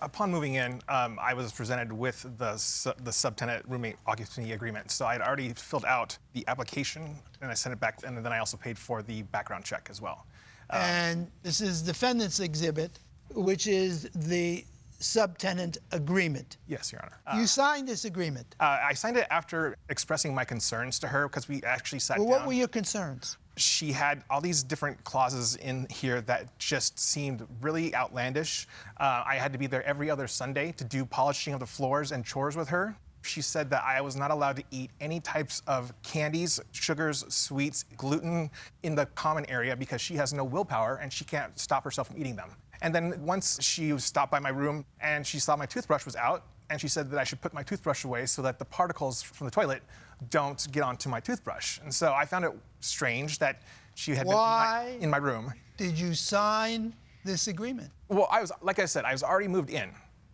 Upon moving in, I was presented with the subtenant roommate occupancy agreement. So I'd already filled out the application and I sent it back, and then I also paid for the background check as well. And this is defendant's exhibit, which is the subtenant agreement. Yes, Your Honor. You signed this agreement. I signed it after expressing my concerns to her because we actually sat down. What were your concerns? She had all these different clauses in here that just seemed really outlandish. I had to be there every other Sunday to do polishing of the floors and chores with her. She said that I was not allowed to eat any types of candies, sugars, sweets, gluten in the common area because she has no willpower and she can't stop herself from eating them. And then once she stopped by my room and she saw my toothbrush was out, and she said that I should put my toothbrush away so that the particles from the toilet don't get onto my toothbrush. And so I found it strange that she had been in my room. Did you sign this agreement? Well, like I said, I was already moved in.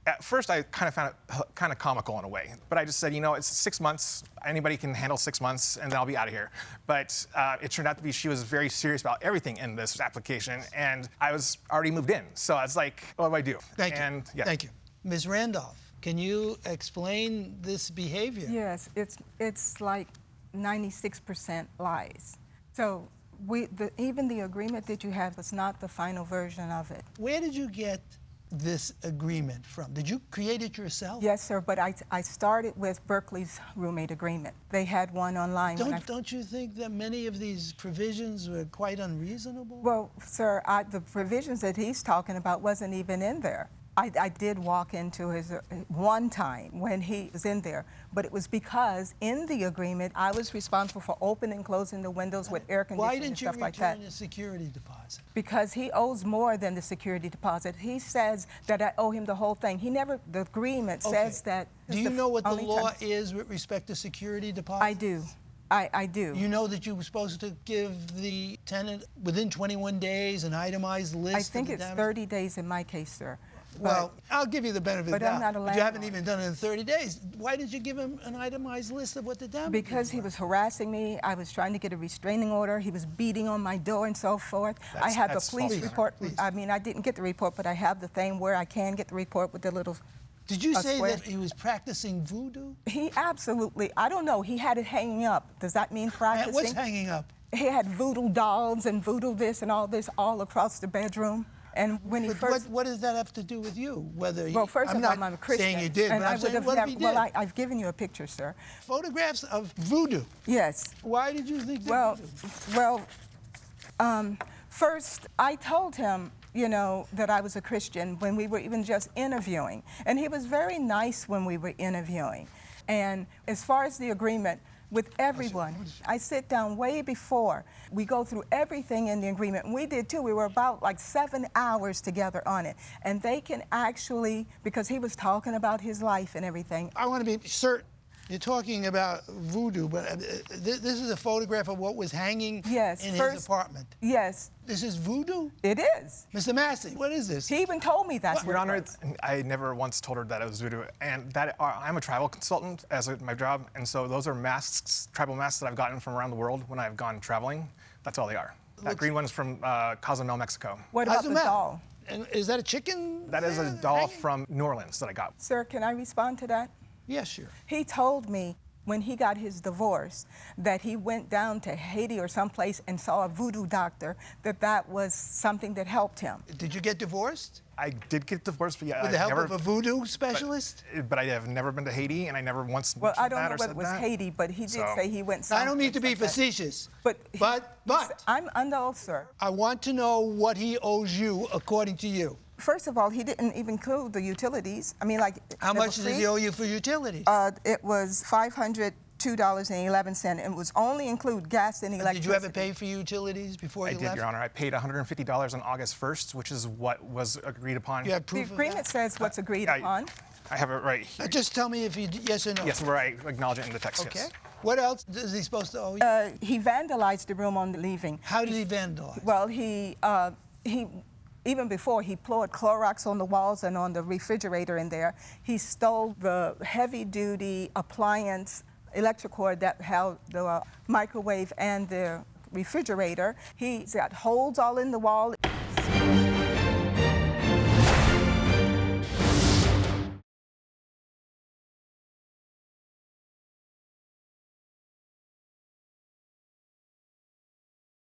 At first, I kind of found it kind of comical in a way. But I just said, you know, it's 6 months. Anybody can handle 6 months, and then I'll be out of here. But it turned out to be she was very serious about everything in this application, and I was already moved in. So I was like, what do I do? Thank you. Yeah. Thank you. Ms. Randolph, can you explain this behavior? Yes, it's like 96% lies. So even the agreement that you have is not the final version of it. Where did you get this agreement from? Did you create it yourself? Yes, sir, but I started with Berkeley's roommate agreement. They had one online. Don't you think that many of these provisions were quite unreasonable? Well, sir, the provisions that he's talking about wasn't even in there. I did walk into his one time when he was in there, but it was because in the agreement, I was responsible for opening and closing the windows with air conditioning and stuff like that. Why didn't you return the security deposit? Because he owes more than the security deposit. He says that I owe him the whole thing. The agreement says that. Do you know what the law is with respect to security deposits? I do. I do. You know that you were supposed to give the tenant within 21 days an itemized list? I think it's 30 days in my case, sir. Well, I'll give you the benefit of the doubt. I'm not a landlord. You haven't even done it in 30 days. Why did you give him an itemized list of what the damage was? Because he was harassing me. I was trying to get a restraining order. He was beating on my door and so forth. I have the police report. I mean, I didn't get the report, but I have the thing where I can get the report with the little Did you say that he was practicing voodoo? He absolutely, I don't know, he had it hanging up. Does that mean practicing? What's hanging up? He had voodoo dolls and voodoo this and all this all across the bedroom. And when he first... What does that have to do with you? Well, first of all, I'm a Christian. Saying you did, and but I'm saying, what if he did? Well, I've given you a picture, sir. Photographs of voodoo? Yes. Why did you think that first, I told him, you know, that I was a Christian when we were even just interviewing. And he was very nice when we were interviewing. And as far as the agreement, with everyone, I sit down way before. We go through everything in the agreement. And we did too. We were about like 7 hours together on it. And they can actually, because he was talking about his life and everything. I want to be certain. You're talking about voodoo, but this is a photograph of what was hanging in his apartment. Yes. This is voodoo? It is. Mr. Massey, what is this? He even told me that's what Your Honor, I never once told her that it was voodoo. And that I'm a travel consultant as my job, and so those are masks, tribal masks that I've gotten from around the world when I've gone traveling. That's all they are. That green one's from Cozumel, Mexico. What about the doll? And is that a chicken? That is a doll from New Orleans that I got. Sir, can I respond to that? Yes, sure. He told me when he got his divorce that he went down to Haiti or someplace and saw a voodoo doctor, that was something that helped him. Did you get divorced? I did get divorced, but yeah, with the help of a voodoo specialist? But I have never been to Haiti, and I never once Well, I don't know whether it was Haiti, but he did say he went someplace. I don't mean to be facetious, but I'm under oath, sir. I want to know what he owes you, according to you. First of all, he didn't even include the utilities. I mean, like... How much does he owe you for utilities? It was $502.11, and it was only include gas and electricity. Did you ever pay for utilities before you left? I did, Your Honor. I paid $150 on August 1st, which is what was agreed upon. You have proof The agreement says what's agreed upon. I have it right here. Just tell me if you yes or no. Yes, where I acknowledge it in the text, Okay. yes. What else is he supposed to owe you? He vandalized the room on leaving. How did he vandalize? Well, he even before, he poured Clorox on the walls and on the refrigerator in there. He stole the heavy-duty appliance electric cord that held the microwave and the refrigerator. He's got holes all in the wall.